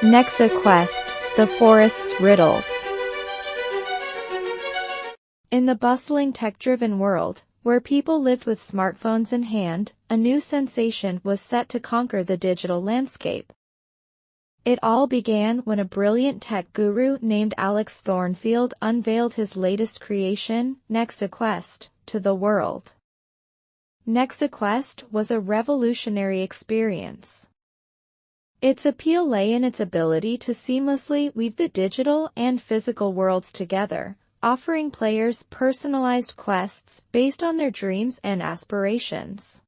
Nexa Quest, the Forest's Riddles. In the bustling tech-driven world, where people lived with smartphones in hand, a new sensation was set to conquer the digital landscape. It all began when a brilliant tech guru named Alex Thornfield unveiled his latest creation, Nexa Quest, to the world. Nexa Quest was a revolutionary experience. Its appeal lay in its ability to seamlessly weave the digital and physical worlds together, offering players personalized quests based on their dreams and aspirations.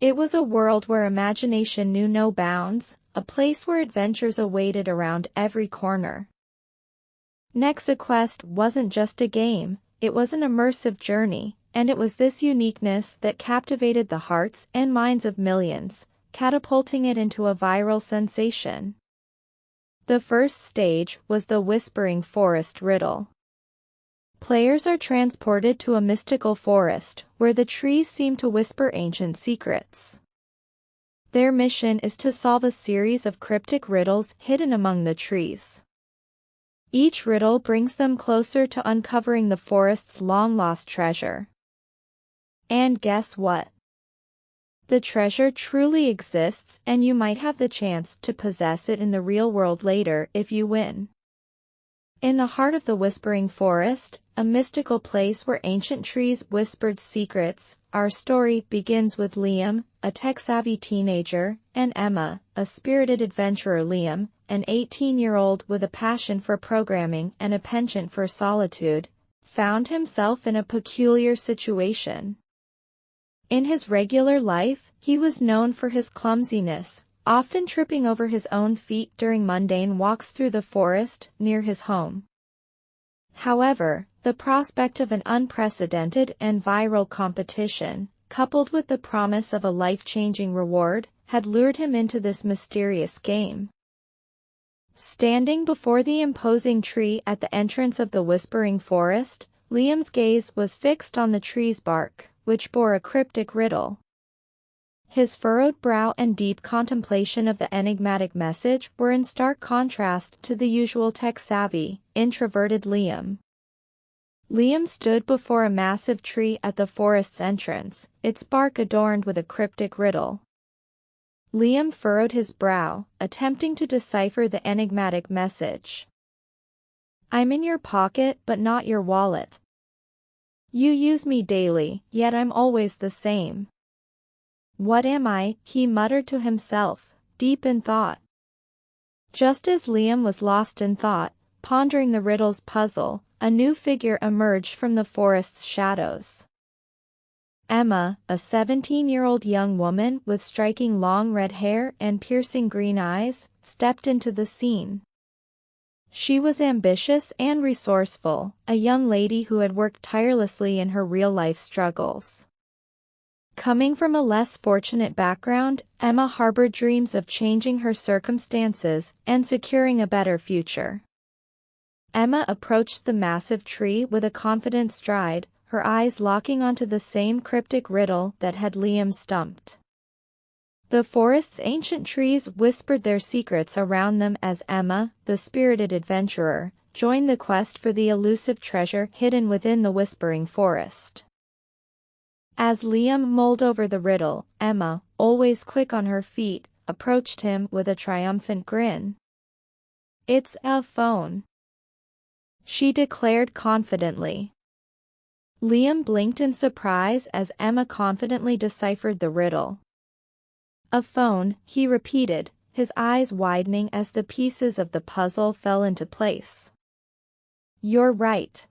It was a world where imagination knew no bounds, a place where adventures awaited around every corner. Nexa Quest wasn't just a game, it was an immersive journey, and it was this uniqueness that captivated the hearts and minds of millions, catapulting it into a viral sensation. The first stage was the Whispering Forest Riddle. Players are transported to a mystical forest, where the trees seem to whisper ancient secrets. Their mission is to solve a series of cryptic riddles hidden among the trees. Each riddle brings them closer to uncovering the forest's long-lost treasure. And guess what? The treasure truly exists, and you might have the chance to possess it in the real world later if you win. In the heart of the Whispering Forest, a mystical place where ancient trees whispered secrets, our story begins with Liam, a tech-savvy teenager, and Emma, a spirited adventurer. Liam, an 18-year-old with a passion for programming and a penchant for solitude, found himself in a peculiar situation. In his regular life, he was known for his clumsiness, often tripping over his own feet during mundane walks through the forest near his home. However, the prospect of an unprecedented and viral competition, coupled with the promise of a life-changing reward, had lured him into this mysterious game. Standing before the imposing tree at the entrance of the Whispering Forest, Liam's gaze was fixed on the tree's bark, which bore a cryptic riddle. His furrowed brow and deep contemplation of the enigmatic message were in stark contrast to the usual tech-savvy, introverted Liam. Liam stood before a massive tree at the forest's entrance, its bark adorned with a cryptic riddle. Liam furrowed his brow, attempting to decipher the enigmatic message. "I'm in your pocket but not your wallet. You use me daily, yet I'm always the same. What am I?" he muttered to himself, deep in thought. Just as Liam was lost in thought, pondering the riddle's puzzle, a new figure emerged from the forest's shadows. Emma, a 17-year-old young woman with striking long red hair and piercing green eyes, stepped into the scene. She was ambitious and resourceful, a young lady who had worked tirelessly in her real-life struggles. Coming from a less fortunate background, Emma harbored dreams of changing her circumstances and securing a better future. Emma approached the massive tree with a confident stride, her eyes locking onto the same cryptic riddle that had Liam stumped. The forest's ancient trees whispered their secrets around them as Emma, the spirited adventurer, joined the quest for the elusive treasure hidden within the Whispering Forest. As Liam mulled over the riddle, Emma, always quick on her feet, approached him with a triumphant grin. "It's a phone," she declared confidently. Liam blinked in surprise as Emma confidently deciphered the riddle. "A phone," he repeated, his eyes widening as the pieces of the puzzle fell into place. "You're right."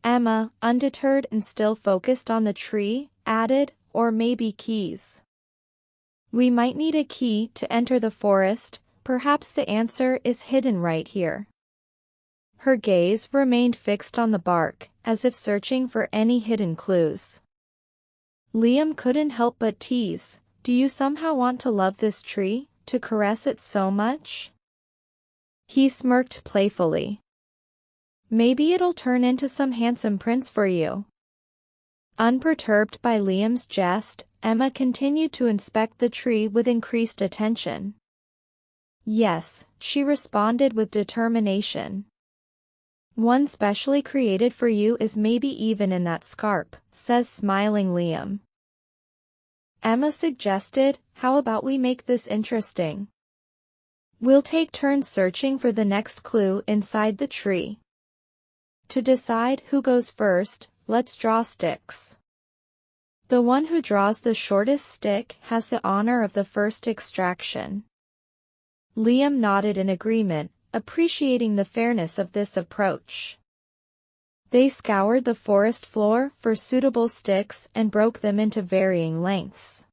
Emma, undeterred and still focused on the tree, added, "Or maybe keys. We might need a key to enter the forest, perhaps the answer is hidden right here." Her gaze remained fixed on the bark, as if searching for any hidden clues. Liam couldn't help but tease, "Do you somehow want to love this tree, to caress it so much?" He smirked playfully. "Maybe it'll turn into some handsome prince for you." Unperturbed by Liam's jest, Emma continued to inspect the tree with increased attention. "Yes," she responded with determination. "One specially created for you is maybe even in that scarp," says smiling Liam. Emma suggested, "How about we make this interesting? We'll take turns searching for the next clue inside the tree. To decide who goes first, let's draw sticks. The one who draws the shortest stick has the honor of the first extraction." Liam nodded in agreement, appreciating the fairness of this approach. They scoured the forest floor for suitable sticks and broke them into varying lengths.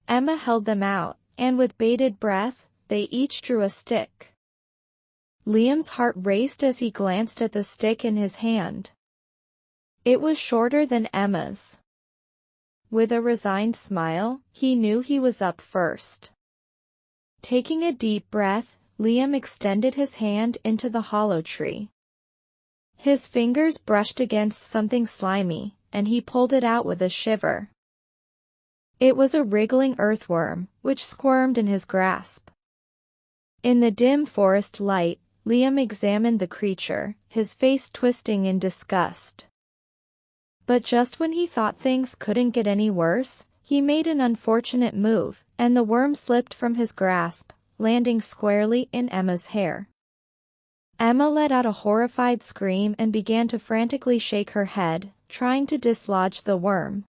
Emma held them out, and with bated breath, they each drew a stick. Liam's heart raced as he glanced at the stick in his hand. It was shorter than Emma's. With a resigned smile, he knew he was up first. Taking a deep breath, Liam extended his hand into the hollow tree. His fingers brushed against something slimy, and he pulled it out with a shiver. It was a wriggling earthworm, which squirmed in his grasp. In the dim forest light, Liam examined the creature, his face twisting in disgust. But just when he thought things couldn't get any worse, he made an unfortunate move, and the worm slipped from his grasp, landing squarely in Emma's hair. Emma let out a horrified scream and began to frantically shake her head, trying to dislodge the worm.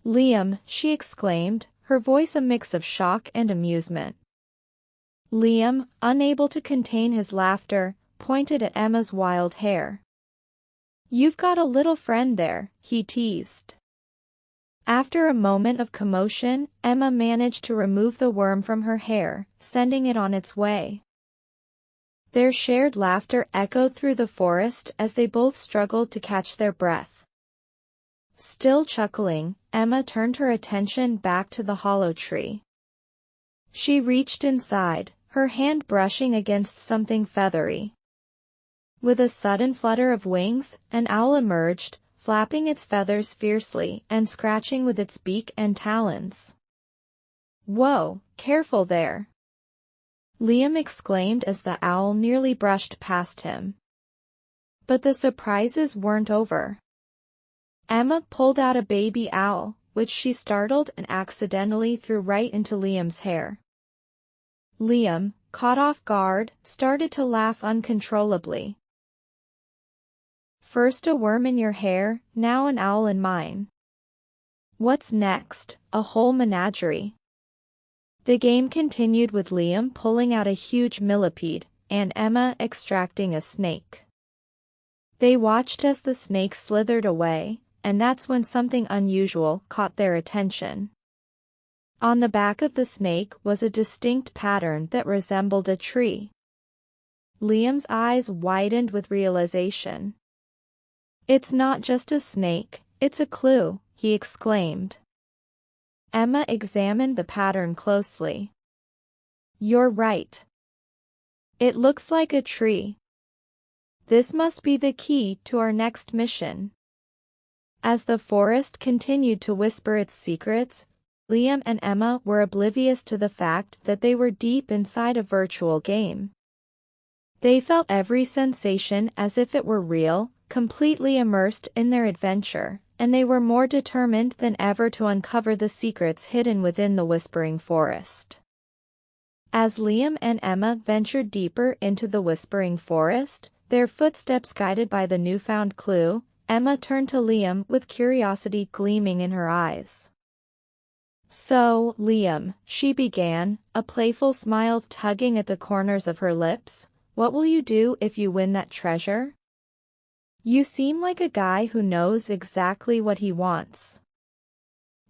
"Liam," she exclaimed, her voice a mix of shock and amusement. Liam, unable to contain his laughter, pointed at Emma's wild hair. "You've got a little friend there," he teased. After a moment of commotion, Emma managed to remove the worm from her hair, sending it on its way. Their shared laughter echoed through the forest as they both struggled to catch their breath. Still chuckling, Emma turned her attention back to the hollow tree. She reached inside, her hand brushing against something feathery. With a sudden flutter of wings, an owl emerged, flapping its feathers fiercely and scratching with its beak and talons. "Whoa, careful there!" Liam exclaimed as the owl nearly brushed past him. But the surprises weren't over. Emma pulled out a baby owl, which she startled and accidentally threw right into Liam's hair. Liam, caught off guard, started to laugh uncontrollably. "First a worm in your hair, now an owl in mine. What's next? A whole menagerie." The game continued with Liam pulling out a huge millipede, and Emma extracting a snake. They watched as the snake slithered away, and that's when something unusual caught their attention. On the back of the snake was a distinct pattern that resembled a tree. Liam's eyes widened with realization. "It's not just a snake, it's a clue," he exclaimed. Emma examined the pattern closely. "You're right. It looks like a tree. This must be the key to our next mission." As the forest continued to whisper its secrets, Liam and Emma were oblivious to the fact that they were deep inside a virtual game. They felt every sensation as if it were real, completely immersed in their adventure, and they were more determined than ever to uncover the secrets hidden within the whispering forest. As Liam and Emma ventured deeper into the whispering forest, their footsteps guided by the newfound clue, Emma turned to Liam with curiosity gleaming in her eyes. "So, Liam," she began, a playful smile tugging at the corners of her lips, "what will you do if you win that treasure? You seem like a guy who knows exactly what he wants."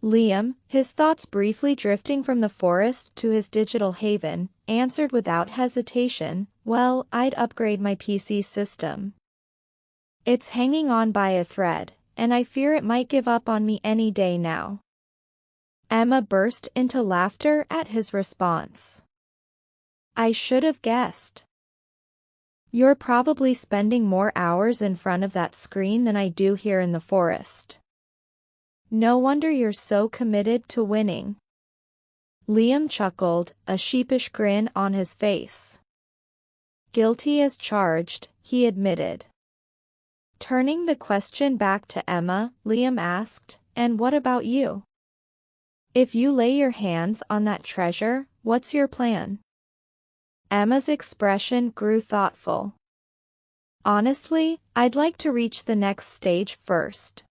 Liam, his thoughts briefly drifting from the forest to his digital haven, answered without hesitation, "Well, I'd upgrade my PC system. It's hanging on by a thread, and I fear it might give up on me any day now." Emma burst into laughter at his response. "I should have guessed. You're probably spending more hours in front of that screen than I do here in the forest." No wonder you're so committed to winning. Liam chuckled, a sheepish grin on his face. Guilty as charged, he admitted. Turning the question back to Emma, Liam asked, "And what about you? If you lay your hands on that treasure, what's your plan?" Emma's expression grew thoughtful. "Honestly, I'd like to reach the next stage first.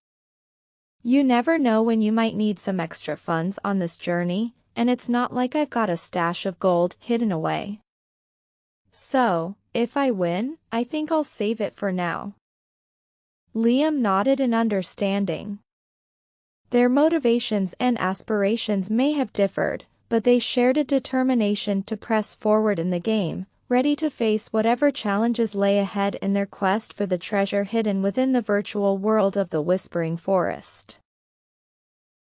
You never know when you might need some extra funds on this journey, and it's not like I've got a stash of gold hidden away. So, if I win, I think I'll save it for now." Liam nodded in understanding. Their motivations and aspirations may have differed, but they shared a determination to press forward in the game, ready to face whatever challenges lay ahead in their quest for the treasure hidden within the virtual world of the Whispering Forest.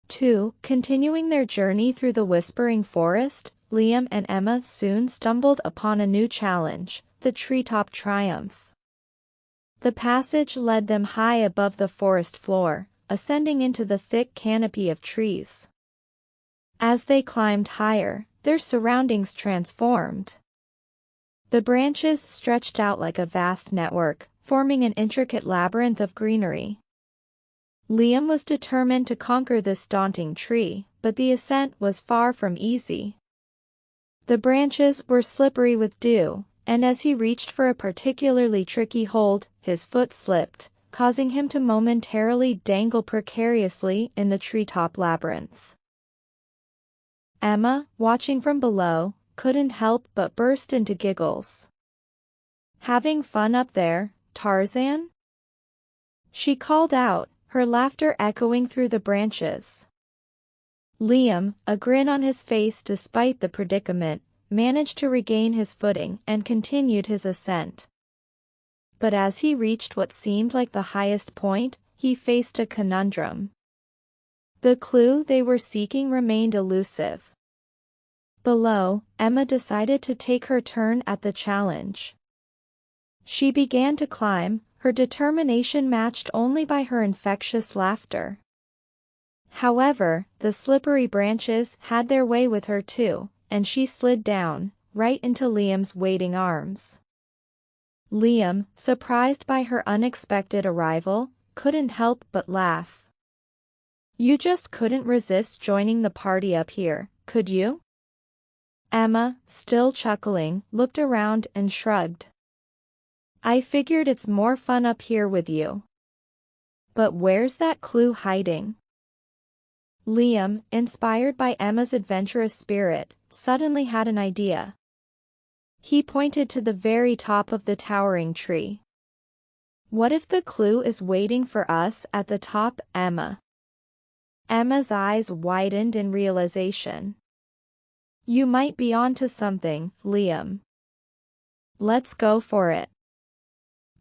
2. Continuing their journey through the Whispering Forest, Liam and Emma soon stumbled upon a new challenge, the Treetop Triumph. The passage led them high above the forest floor, ascending into the thick canopy of trees. As they climbed higher, their surroundings transformed. The branches stretched out like a vast network, forming an intricate labyrinth of greenery. Liam was determined to conquer this daunting tree, but the ascent was far from easy. The branches were slippery with dew, and as he reached for a particularly tricky hold, his foot slipped, causing him to momentarily dangle precariously in the treetop labyrinth. Emma, watching from below, couldn't help but burst into giggles. "Having fun up there, Tarzan?" she called out, her laughter echoing through the branches. Liam, a grin on his face despite the predicament, managed to regain his footing and continued his ascent. But as he reached what seemed like the highest point, he faced a conundrum. The clue they were seeking remained elusive. Below, Emma decided to take her turn at the challenge. She began to climb, her determination matched only by her infectious laughter. However, the slippery branches had their way with her too, and she slid down, right into Liam's waiting arms. Liam, surprised by her unexpected arrival, couldn't help but laugh. "You just couldn't resist joining the party up here, could you?" Emma, still chuckling, looked around and shrugged. "I figured it's more fun up here with you. But where's that clue hiding?" Liam, inspired by Emma's adventurous spirit, suddenly had an idea. He pointed to the very top of the towering tree. "What if the clue is waiting for us at the top, Emma?" Emma's eyes widened in realization. "You might be onto something, Liam. Let's go for it."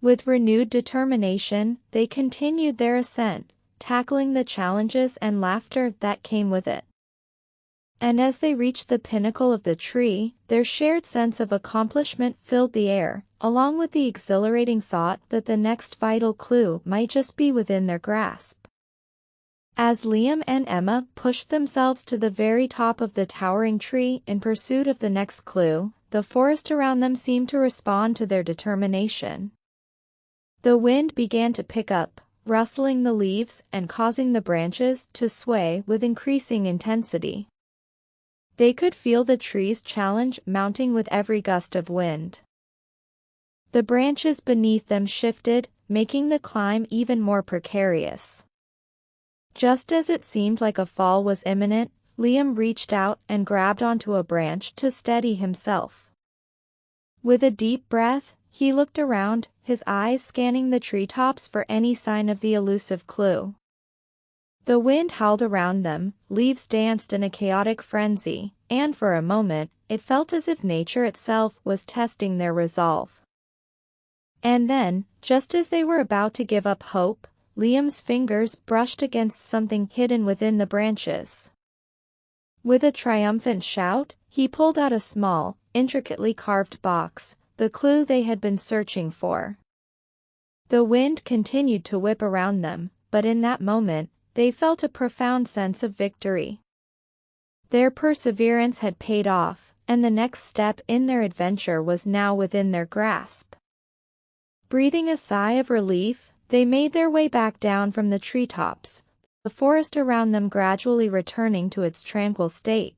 With renewed determination, they continued their ascent, tackling the challenges and laughter that came with it. And as they reached the pinnacle of the tree, their shared sense of accomplishment filled the air, along with the exhilarating thought that the next vital clue might just be within their grasp. As Liam and Emma pushed themselves to the very top of the towering tree in pursuit of the next clue, the forest around them seemed to respond to their determination. The wind began to pick up, rustling the leaves and causing the branches to sway with increasing intensity. They could feel the tree's challenge mounting with every gust of wind. The branches beneath them shifted, making the climb even more precarious. Just as it seemed like a fall was imminent, Liam reached out and grabbed onto a branch to steady himself. With a deep breath, he looked around, his eyes scanning the treetops for any sign of the elusive clue. The wind howled around them, leaves danced in a chaotic frenzy, and for a moment, it felt as if nature itself was testing their resolve. And then, just as they were about to give up hope, Liam's fingers brushed against something hidden within the branches. With a triumphant shout, he pulled out a small, intricately carved box, the clue they had been searching for. The wind continued to whip around them, but in that moment, they felt a profound sense of victory. Their perseverance had paid off, and the next step in their adventure was now within their grasp. Breathing a sigh of relief, they made their way back down from the treetops, the forest around them gradually returning to its tranquil state.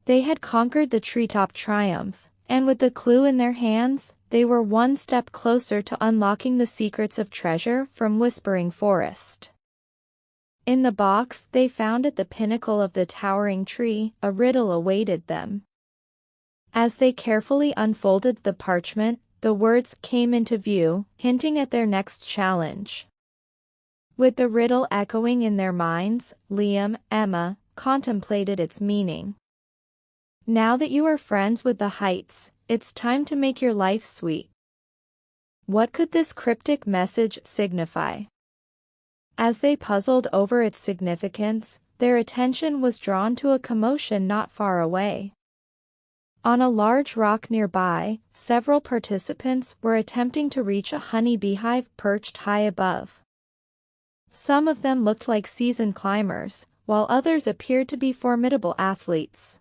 They had conquered the treetop triumph, and with the clue in their hands, they were one step closer to unlocking the secrets of treasure from Whispering Forest. In the box they found at the pinnacle of the towering tree, a riddle awaited them. As they carefully unfolded the parchment, the words came into view, hinting at their next challenge. With the riddle echoing in their minds, Liam, Emma, contemplated its meaning. Now that you are friends with the heights, it's time to make your life sweet. What could this cryptic message signify? As they puzzled over its significance, their attention was drawn to a commotion not far away. On a large rock nearby, several participants were attempting to reach a honey beehive perched high above. Some of them looked like seasoned climbers, while others appeared to be formidable athletes.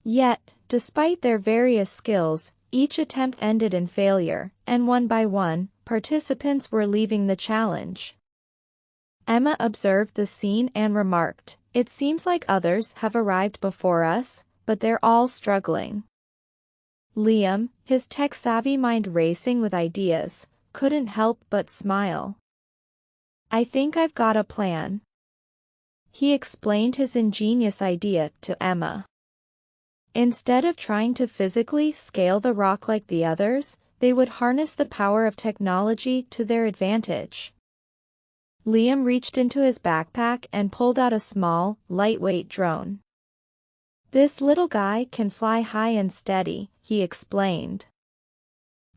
Yet, despite their various skills, each attempt ended in failure, and one by one, participants were leaving the challenge. Emma observed the scene and remarked, "It seems like others have arrived before us, but they're all struggling." Liam, his tech-savvy mind racing with ideas, couldn't help but smile. "I think I've got a plan." He explained his ingenious idea to Emma. Instead of trying to physically scale the rock like the others, they would harness the power of technology to their advantage. Liam reached into his backpack and pulled out a small, lightweight drone. "This little guy can fly high and steady," he explained.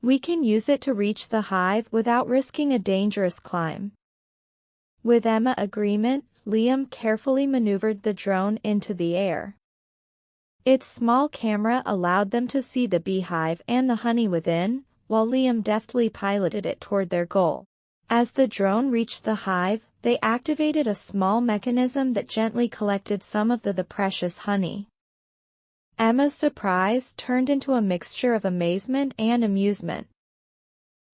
"We can use it to reach the hive without risking a dangerous climb." With Emma's agreement, Liam carefully maneuvered the drone into the air. Its small camera allowed them to see the beehive and the honey within, while Liam deftly piloted it toward their goal. As the drone reached the hive, they activated a small mechanism that gently collected some of the precious honey. Emma's surprise turned into a mixture of amazement and amusement.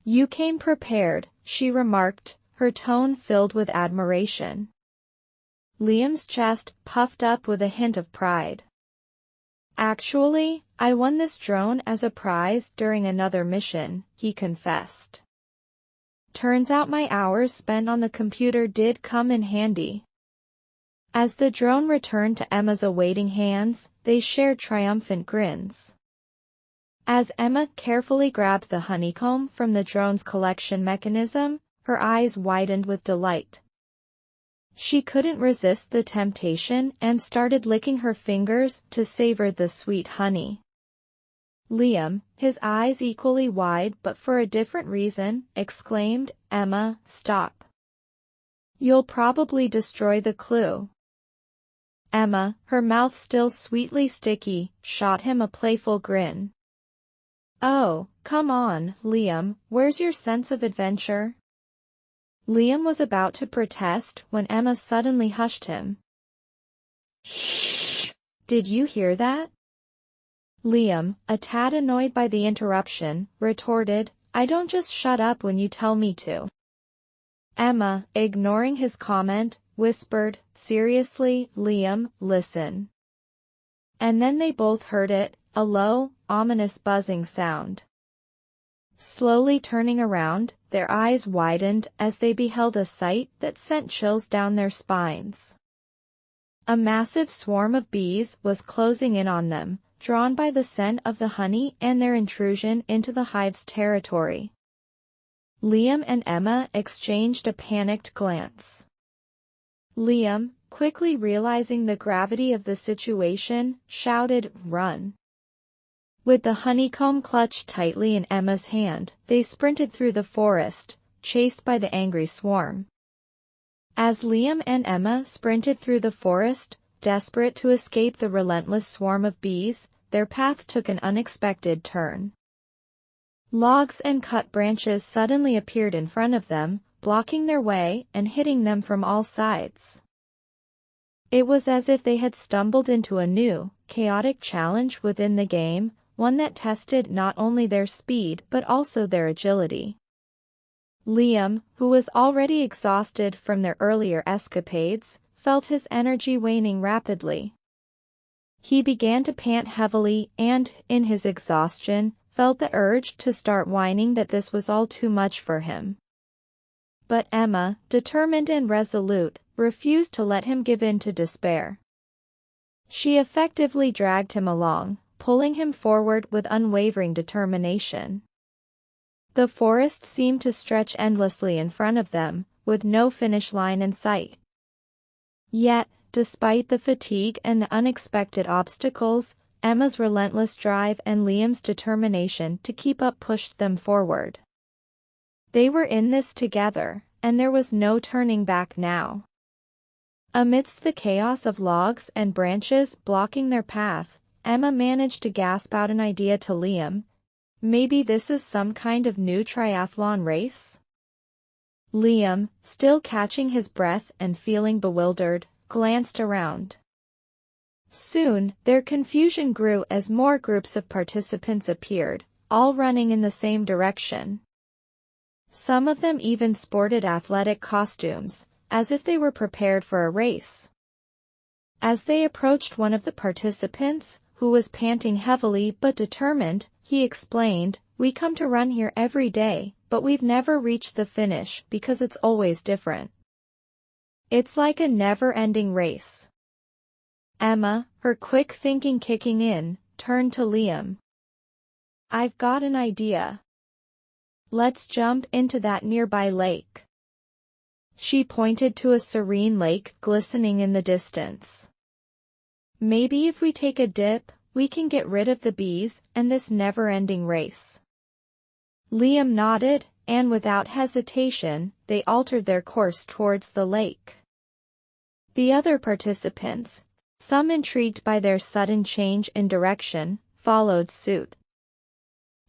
"You came prepared," she remarked, her tone filled with admiration. Liam's chest puffed up with a hint of pride. "Actually, I won this drone as a prize during another mission," he confessed. "Turns out my hours spent on the computer did come in handy." As the drone returned to Emma's awaiting hands, they shared triumphant grins. As Emma carefully grabbed the honeycomb from the drone's collection mechanism, her eyes widened with delight. She couldn't resist the temptation and started licking her fingers to savor the sweet honey. Liam, his eyes equally wide but for a different reason, exclaimed, "Emma, stop. You'll probably destroy the clue." Emma, her mouth still sweetly sticky, shot him a playful grin. "Oh, come on, Liam, where's your sense of adventure?" Liam was about to protest when Emma suddenly hushed him. "Shh! Did you hear that?" Liam, a tad annoyed by the interruption, retorted, "I don't just shut up when you tell me to." Emma, ignoring his comment, whispered, "Seriously, Liam, listen." And then they both heard it, a low, ominous buzzing sound. Slowly turning around, their eyes widened as they beheld a sight that sent chills down their spines. A massive swarm of bees was closing in on them, drawn by the scent of the honey and their intrusion into the hive's territory. Liam and Emma exchanged a panicked glance. Liam, quickly realizing the gravity of the situation, shouted, "Run!" With the honeycomb clutched tightly in Emma's hand, they sprinted through the forest, chased by the angry swarm. As Liam and Emma sprinted through the forest, desperate to escape the relentless swarm of bees, their path took an unexpected turn. Logs and cut branches suddenly appeared in front of them, blocking their way and hitting them from all sides. It was as if they had stumbled into a new, chaotic challenge within the game, one that tested not only their speed but also their agility. Liam, who was already exhausted from their earlier escapades, felt his energy waning rapidly. He began to pant heavily and, in his exhaustion, felt the urge to start whining that this was all too much for him. But Emma, determined and resolute, refused to let him give in to despair. She effectively dragged him along, pulling him forward with unwavering determination. The forest seemed to stretch endlessly in front of them, with no finish line in sight. Yet, despite the fatigue and the unexpected obstacles, Emma's relentless drive and Liam's determination to keep up pushed them forward. They were in this together, and there was no turning back now. Amidst the chaos of logs and branches blocking their path, Emma managed to gasp out an idea to Liam. Maybe this is some kind of new triathlon race? Liam, still catching his breath and feeling bewildered, glanced around. Soon, their confusion grew as more groups of participants appeared, all running in the same direction. Some of them even sported athletic costumes, as if they were prepared for a race. As they approached one of the participants, who was panting heavily but determined, he explained, "We come to run here every day, but we've never reached the finish because it's always different. It's like a never-ending race." Emma, her quick thinking kicking in, turned to Liam. "I've got an idea. Let's jump into that nearby lake." She pointed to a serene lake glistening in the distance. "Maybe if we take a dip, we can get rid of the bees and this never-ending race." Liam nodded, and without hesitation, they altered their course towards the lake. The other participants, some intrigued by their sudden change in direction, followed suit.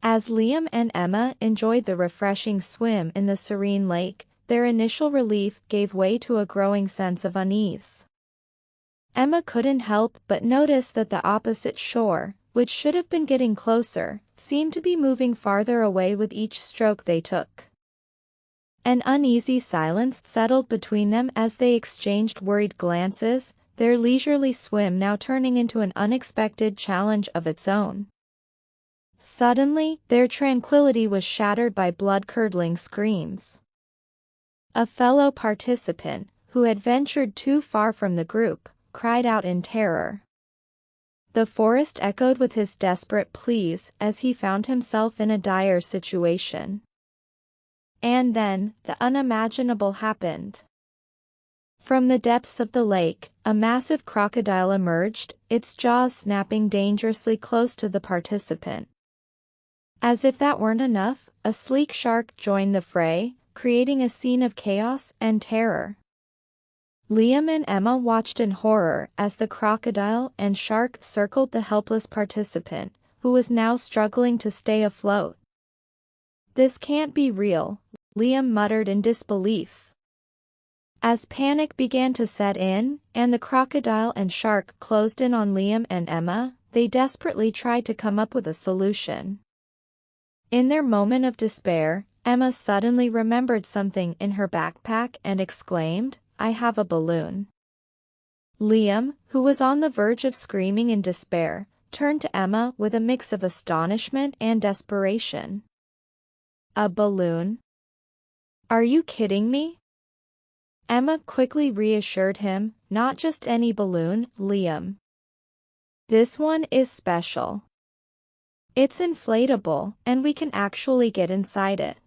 As Liam and Emma enjoyed the refreshing swim in the serene lake, their initial relief gave way to a growing sense of unease. Emma couldn't help but notice that the opposite shore, which should have been getting closer, seemed to be moving farther away with each stroke they took. An uneasy silence settled between them as they exchanged worried glances, their leisurely swim now turning into an unexpected challenge of its own. Suddenly, their tranquility was shattered by blood-curdling screams. A fellow participant, who had ventured too far from the group, cried out in terror. The forest echoed with his desperate pleas as he found himself in a dire situation. And then, the unimaginable happened. From the depths of the lake, a massive crocodile emerged, its jaws snapping dangerously close to the participant. As if that weren't enough, a sleek shark joined the fray, creating a scene of chaos and terror. Liam and Emma watched in horror as the crocodile and shark circled the helpless participant, who was now struggling to stay afloat. "This can't be real," Liam muttered in disbelief. As panic began to set in, and the crocodile and shark closed in on Liam and Emma, they desperately tried to come up with a solution. In their moment of despair, Emma suddenly remembered something in her backpack and exclaimed, "I have a balloon." Liam, who was on the verge of screaming in despair, turned to Emma with a mix of astonishment and desperation. "A balloon? Are you kidding me?" Emma quickly reassured him, "Not just any balloon, Liam. This one is special. It's inflatable, and we can actually get inside it.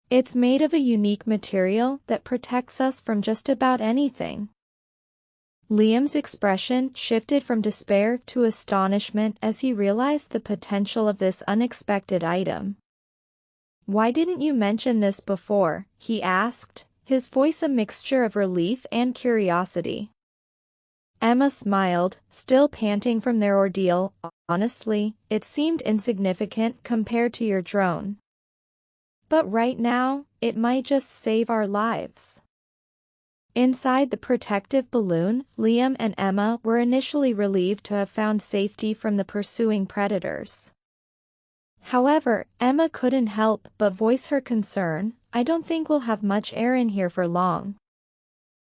It's made of a unique material that protects us from just about anything." Liam's expression shifted from despair to astonishment as he realized the potential of this unexpected item. "Why didn't you mention this before?" he asked, his voice a mixture of relief and curiosity. Emma smiled, still panting from their ordeal. "Honestly, it seemed insignificant compared to your drone." But right now, it might just save our lives. Inside the protective balloon, Liam and Emma were initially relieved to have found safety from the pursuing predators. However, Emma couldn't help but voice her concern. "I don't think we'll have much air in here for long.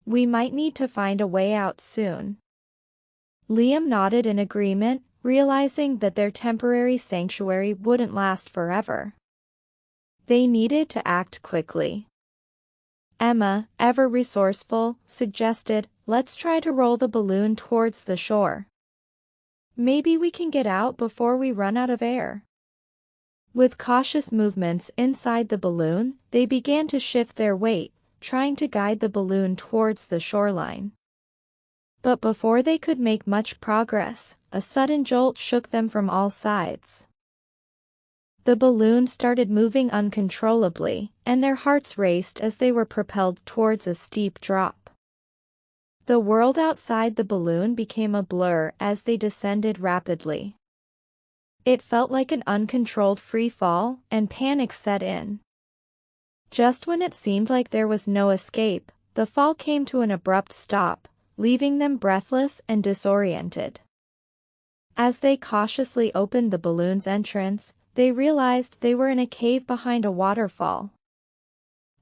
We might need to find a way out soon." Liam nodded in agreement, realizing that their temporary sanctuary wouldn't last forever. They needed to act quickly. Emma, ever resourceful, suggested, "Let's try to roll the balloon towards the shore. Maybe we can get out before we run out of air." With cautious movements inside the balloon, they began to shift their weight, trying to guide the balloon towards the shoreline. But before they could make much progress, a sudden jolt shook them from all sides. The balloon started moving uncontrollably, and their hearts raced as they were propelled towards a steep drop. The world outside the balloon became a blur as they descended rapidly. It felt like an uncontrolled free fall, and panic set in. Just when it seemed like there was no escape, the fall came to an abrupt stop, leaving them breathless and disoriented. As they cautiously opened the balloon's entrance, they realized they were in a cave behind a waterfall.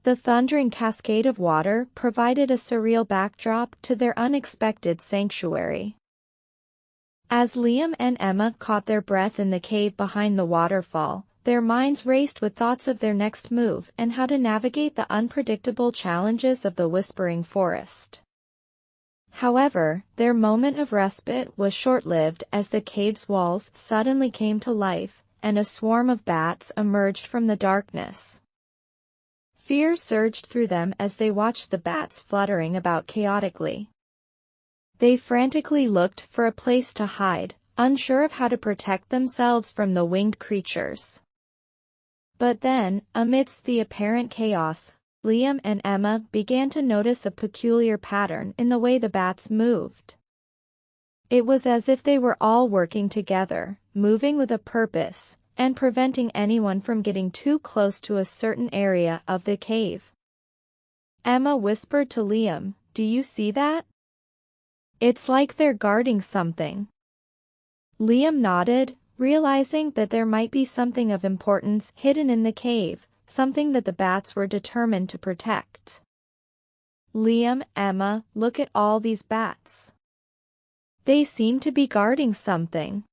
The thundering cascade of water provided a surreal backdrop to their unexpected sanctuary. As Liam and Emma caught their breath in the cave behind the waterfall, their minds raced with thoughts of their next move and how to navigate the unpredictable challenges of the Whispering Forest. However, their moment of respite was short-lived as the cave's walls suddenly came to life, and a swarm of bats emerged from the darkness. Fear surged through them as they watched the bats fluttering about chaotically. They frantically looked for a place to hide, unsure of how to protect themselves from the winged creatures. But then, amidst the apparent chaos, Liam and Emma began to notice a peculiar pattern in the way the bats moved. It was as if they were all working together, moving with a purpose, and preventing anyone from getting too close to a certain area of the cave. Emma whispered to Liam, "Do you see that? It's like they're guarding something." Liam nodded, realizing that there might be something of importance hidden in the cave, something that the bats were determined to protect. "Liam, Emma, look at all these bats. They seem to be guarding something.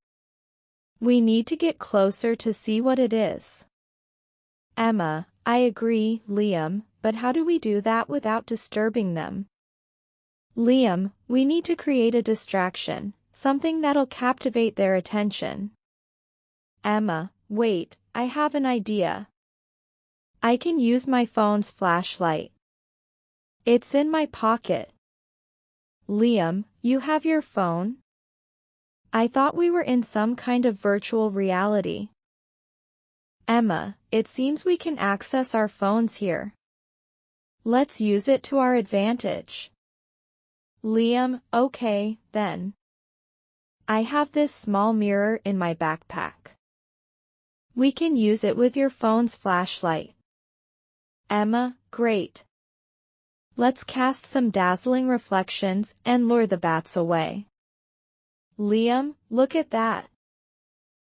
We need to get closer to see what it is." Emma, "I agree, Liam, but how do we do that without disturbing them?" Liam, "We need to create a distraction, something that'll captivate their attention." Emma, "Wait, I have an idea. I can use my phone's flashlight. It's in my pocket." Liam, "You have your phone? I thought we were in some kind of virtual reality." Emma, "It seems we can access our phones here. Let's use it to our advantage." Liam, "Okay, then. I have this small mirror in my backpack. We can use it with your phone's flashlight." Emma, "Great. Let's cast some dazzling reflections and lure the bats away." Liam, "Look at that.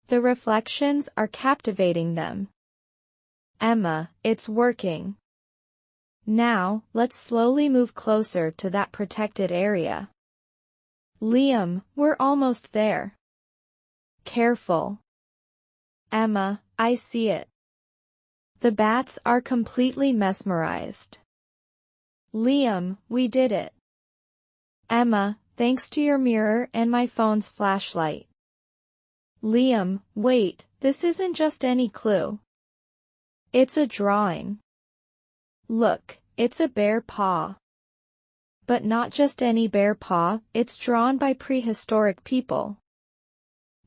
The reflections are captivating them." Emma, "It's working. Now, let's slowly move closer to that protected area." Liam, "We're almost there. Careful." Emma, "I see it. The bats are completely mesmerized." Liam, "We did it." Emma, "Thanks to your mirror and my phone's flashlight." Liam, "Wait, this isn't just any clue. It's a drawing. Look, it's a bear paw. But not just any bear paw, it's drawn by prehistoric people."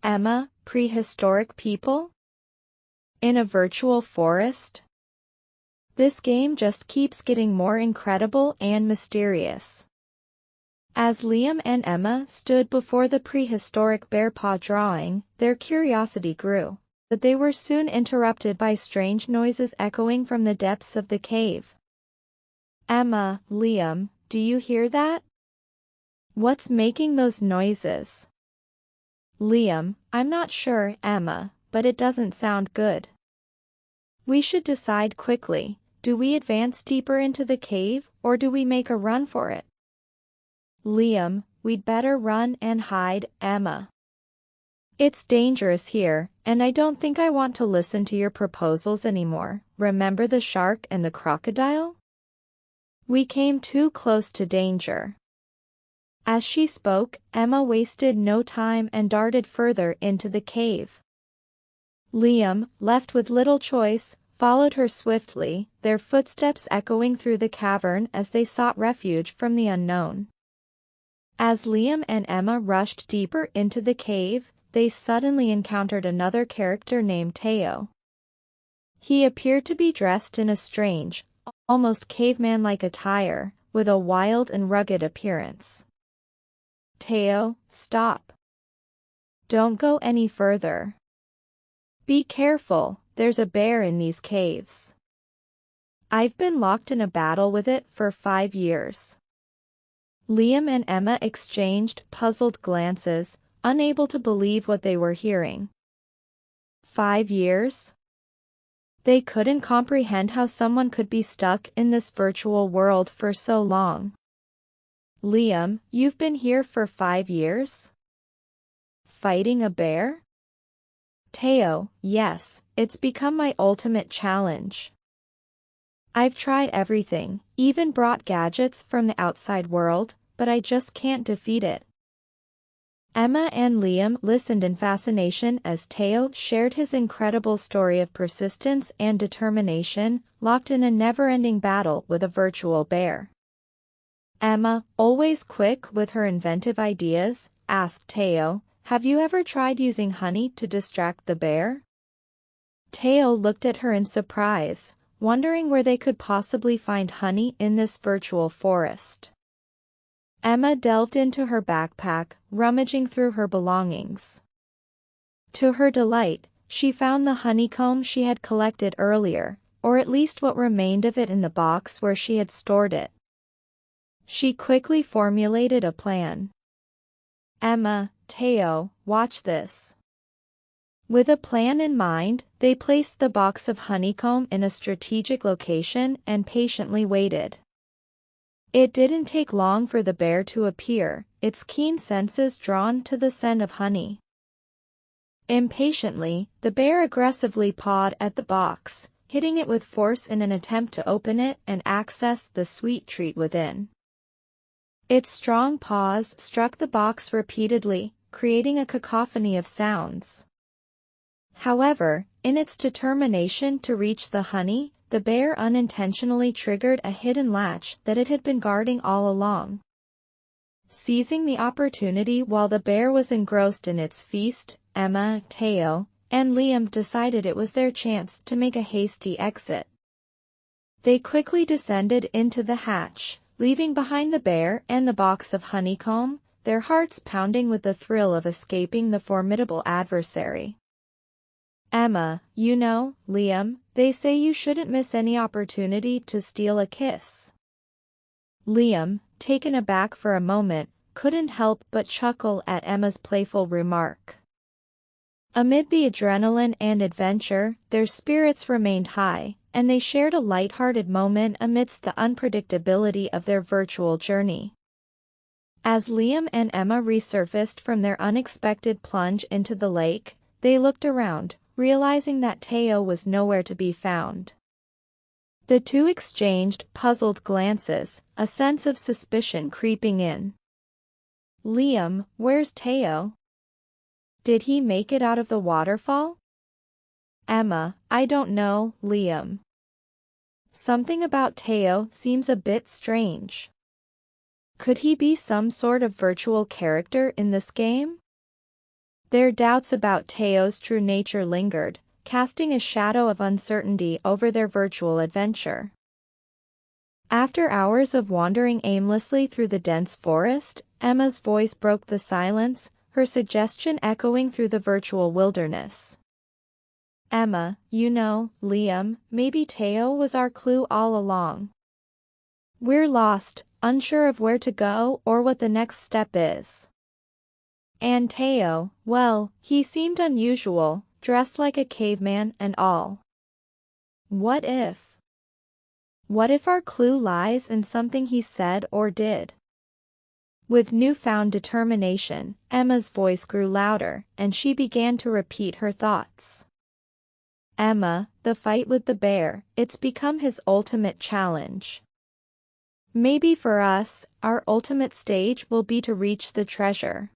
Emma, "Prehistoric people? In a virtual forest?" This game just keeps getting more incredible and mysterious. As Liam and Emma stood before the prehistoric bear paw drawing, their curiosity grew. but they were soon interrupted by strange noises echoing from the depths of the cave. Emma, Liam, do you hear that? What's making those noises? Liam, I'm not sure, Emma, but it doesn't sound good. We should decide quickly. Do we advance deeper into the cave, or do we make a run for it? Liam, we'd better run and hide, Emma. It's dangerous here, and I don't think I want to listen to your proposals anymore. Remember the shark and the crocodile? We came too close to danger. As she spoke, Emma wasted no time and darted further into the cave. Liam, left with little choice, followed her swiftly, their footsteps echoing through the cavern as they sought refuge from the unknown. As Liam and Emma rushed deeper into the cave, they suddenly encountered another character named Teo. He appeared to be dressed in a strange, almost caveman-like attire, with a wild and rugged appearance. Teo, stop. Don't go any further. Be careful, there's a bear in these caves. I've been locked in a battle with it for 5 years. Liam and Emma exchanged puzzled glances, unable to believe what they were hearing. 5 years? They couldn't comprehend how someone could be stuck in this virtual world for so long. Liam, you've been here for 5 years? Fighting a bear? Teo, yes, it's become my ultimate challenge. I've tried everything, even brought gadgets from the outside world, but I just can't defeat it. Emma and Liam listened in fascination as Teo shared his incredible story of persistence and determination, locked in a never-ending battle with a virtual bear. Emma, always quick with her inventive ideas, asked Teo, "Have you ever tried using honey to distract the bear?" Teo looked at her in surprise, wondering where they could possibly find honey in this virtual forest. Emma delved into her backpack, rummaging through her belongings. To her delight, she found the honeycomb she had collected earlier, or at least what remained of it in the box where she had stored it. She quickly formulated a plan. Emma, Teo, watch this. With a plan in mind, they placed the box of honeycomb in a strategic location and patiently waited. It didn't take long for the bear to appear, its keen senses drawn to the scent of honey. Impatiently, the bear aggressively pawed at the box, hitting it with force in an attempt to open it and access the sweet treat within. Its strong paws struck the box repeatedly, creating a cacophony of sounds. However, in its determination to reach the honey, the bear unintentionally triggered a hidden latch that it had been guarding all along. Seizing the opportunity while the bear was engrossed in its feast, Emma, Teo, and Liam decided it was their chance to make a hasty exit. They quickly descended into the hatch, leaving behind the bear and the box of honeycomb, their hearts pounding with the thrill of escaping the formidable adversary. Emma, you know, Liam, they say you shouldn't miss any opportunity to steal a kiss. Liam, taken aback for a moment, couldn't help but chuckle at Emma's playful remark. Amid the adrenaline and adventure, their spirits remained high, and they shared a light-hearted moment amidst the unpredictability of their virtual journey. As Liam and Emma resurfaced from their unexpected plunge into the lake, they looked around, realizing that Teo was nowhere to be found. The two exchanged puzzled glances, a sense of suspicion creeping in. Liam, where's Teo? Did he make it out of the waterfall? Emma, I don't know, Liam. Something about Teo seems a bit strange. Could he be some sort of virtual character in this game? Their doubts about Teo's true nature lingered, casting a shadow of uncertainty over their virtual adventure. After hours of wandering aimlessly through the dense forest, Emma's voice broke the silence, her suggestion echoing through the virtual wilderness. Emma, Liam, maybe Teo was our clue all along. We're lost, unsure of where to go or what the next step is. And Teo, well, he seemed unusual, dressed like a caveman and all. What if? What if our clue lies in something he said or did? With newfound determination, Emma's voice grew louder, and she began to repeat her thoughts. Emma, the fight with the bear, it's become his ultimate challenge. Maybe for us, our ultimate stage will be to reach the treasure.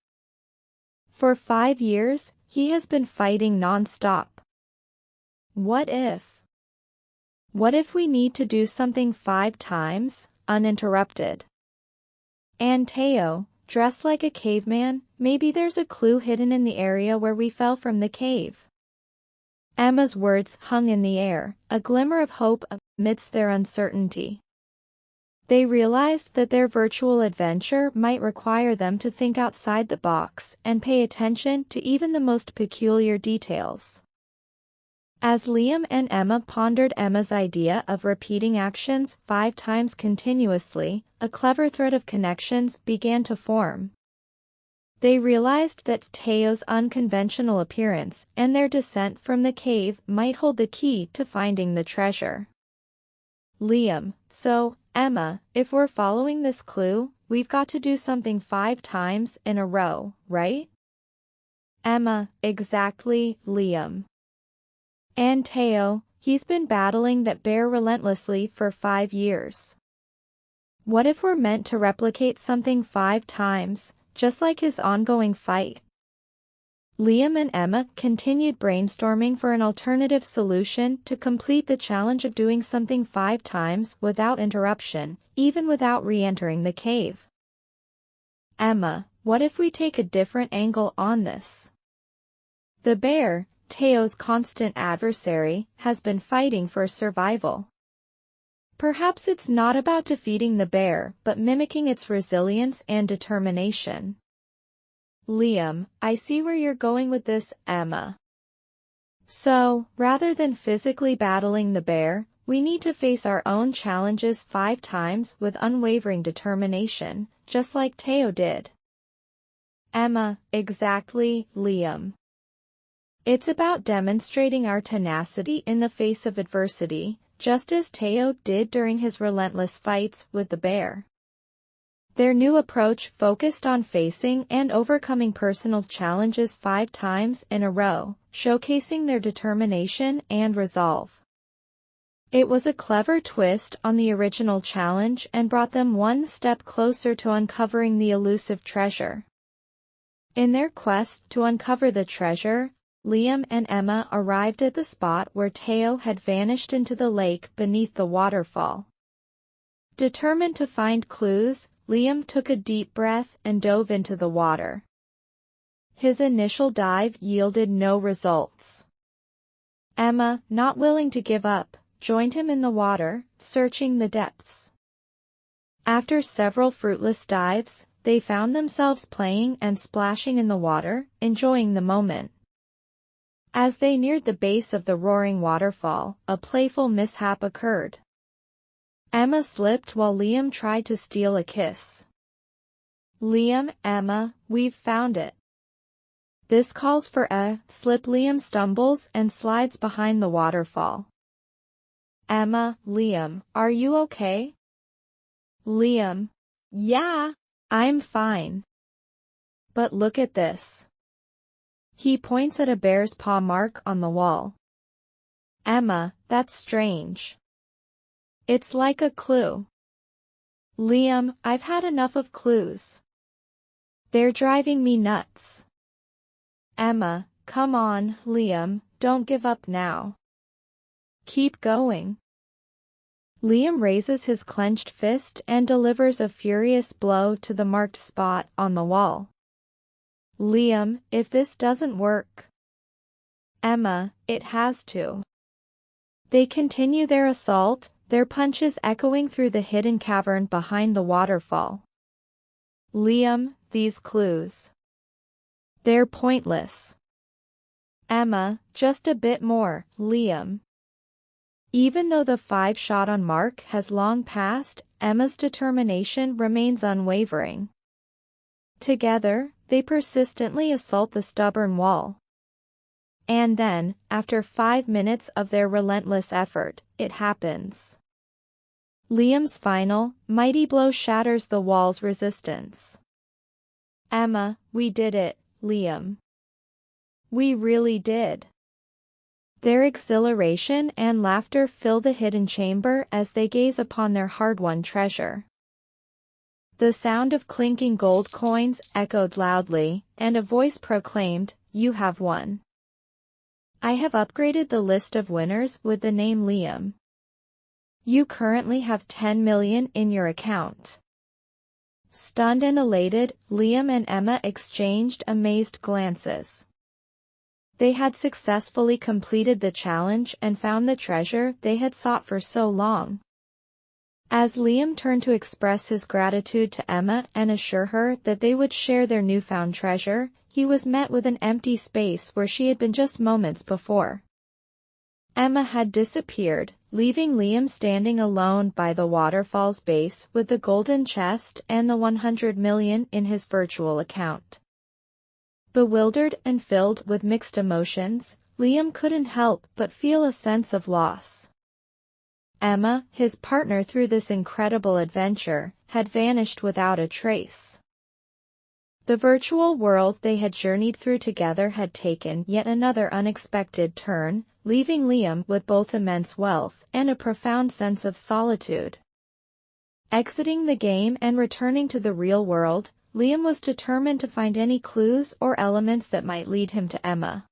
For 5 years, he has been fighting non-stop. What if? What if we need to do something 5 times, uninterrupted? And Teo, dressed like a caveman, maybe there's a clue hidden in the area where we fell from the cave. Emma's words hung in the air, a glimmer of hope amidst their uncertainty. They realized that their virtual adventure might require them to think outside the box and pay attention to even the most peculiar details. As Liam and Emma pondered Emma's idea of repeating actions 5 times continuously, a clever thread of connections began to form. They realized that Teo's unconventional appearance and their descent from the cave might hold the key to finding the treasure. Liam, so, Emma, if we're following this clue, we've got to do something 5 times in a row, right? Emma, exactly, Liam. And Teo, he's been battling that bear relentlessly for 5 years. What if we're meant to replicate something 5 times, just like his ongoing fight? Liam and Emma continued brainstorming for an alternative solution to complete the challenge of doing something 5 times without interruption, even without re-entering the cave. Emma, what if we take a different angle on this? The bear, Teo's constant adversary, has been fighting for survival. Perhaps it's not about defeating the bear but mimicking its resilience and determination. Liam, I see where you're going with this, Emma. So, rather than physically battling the bear, we need to face our own challenges 5 times with unwavering determination, just like Teo did. Emma, exactly, Liam. It's about demonstrating our tenacity in the face of adversity, just as Teo did during his relentless fights with the bear. Their new approach focused on facing and overcoming personal challenges 5 times in a row, showcasing their determination and resolve. It was a clever twist on the original challenge and brought them one step closer to uncovering the elusive treasure. In their quest to uncover the treasure, Liam and Emma arrived at the spot where Teo had vanished into the lake beneath the waterfall. Determined to find clues, Liam took a deep breath and dove into the water. His initial dive yielded no results. Emma, not willing to give up, joined him in the water, searching the depths. After several fruitless dives, they found themselves playing and splashing in the water, enjoying the moment. As they neared the base of the roaring waterfall, a playful mishap occurred. Emma slipped while Liam tried to steal a kiss. Liam, Emma, we've found it. This calls for a slip. Liam stumbles and slides behind the waterfall. Emma, Liam, are you okay? Liam, yeah, I'm fine. But look at this. He points at a bear's paw mark on the wall. Emma, that's strange. It's like a clue. Liam, I've had enough of clues. They're driving me nuts. Emma, come on, Liam, don't give up now. Keep going. Liam raises his clenched fist and delivers a furious blow to the marked spot on the wall. Liam, if this doesn't work. Emma, it has to. They continue their assault, their punches echoing through the hidden cavern behind the waterfall. Liam, these clues. They're pointless. Emma, just a bit more, Liam. Even though the 5-shot on mark has long passed, Emma's determination remains unwavering. Together, they persistently assault the stubborn wall. And then, after 5 minutes of their relentless effort, it happens. Liam's final, mighty blow shatters the wall's resistance. Emma, we did it, Liam. We really did. Their exhilaration and laughter fill the hidden chamber as they gaze upon their hard-won treasure. The sound of clinking gold coins echoed loudly, and a voice proclaimed, "You have won. I have upgraded the list of winners with the name Liam. You currently have 10 million in your account." Stunned and elated, Liam and Emma exchanged amazed glances. They had successfully completed the challenge and found the treasure they had sought for so long. As Liam turned to express his gratitude to Emma and assure her that they would share their newfound treasure, he was met with an empty space where she had been just moments before. Emma had disappeared, leaving Liam standing alone by the waterfall's base with the golden chest and the 100 million in his virtual account. Bewildered and filled with mixed emotions, Liam couldn't help but feel a sense of loss. Emma, his partner through this incredible adventure, had vanished without a trace. The virtual world they had journeyed through together had taken yet another unexpected turn, leaving Liam with both immense wealth and a profound sense of solitude. Exiting the game and returning to the real world, Liam was determined to find any clues or elements that might lead him to Emma.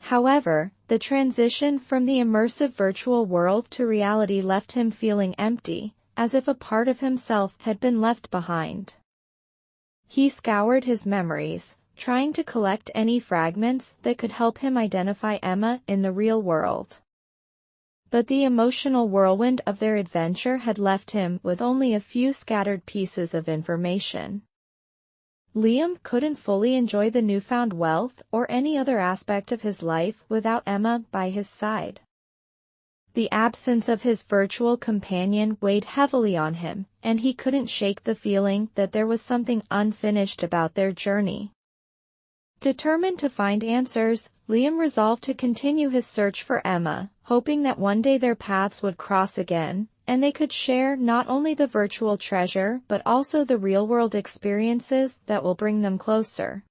However, the transition from the immersive virtual world to reality left him feeling empty, as if a part of himself had been left behind. He scoured his memories, trying to collect any fragments that could help him identify Emma in the real world. But the emotional whirlwind of their adventure had left him with only a few scattered pieces of information. Liam couldn't fully enjoy the newfound wealth or any other aspect of his life without Emma by his side. The absence of his virtual companion weighed heavily on him, and he couldn't shake the feeling that there was something unfinished about their journey. Determined to find answers, Liam resolved to continue his search for Emma, hoping that one day their paths would cross again, and they could share not only the virtual treasure but also the real-world experiences that will bring them closer.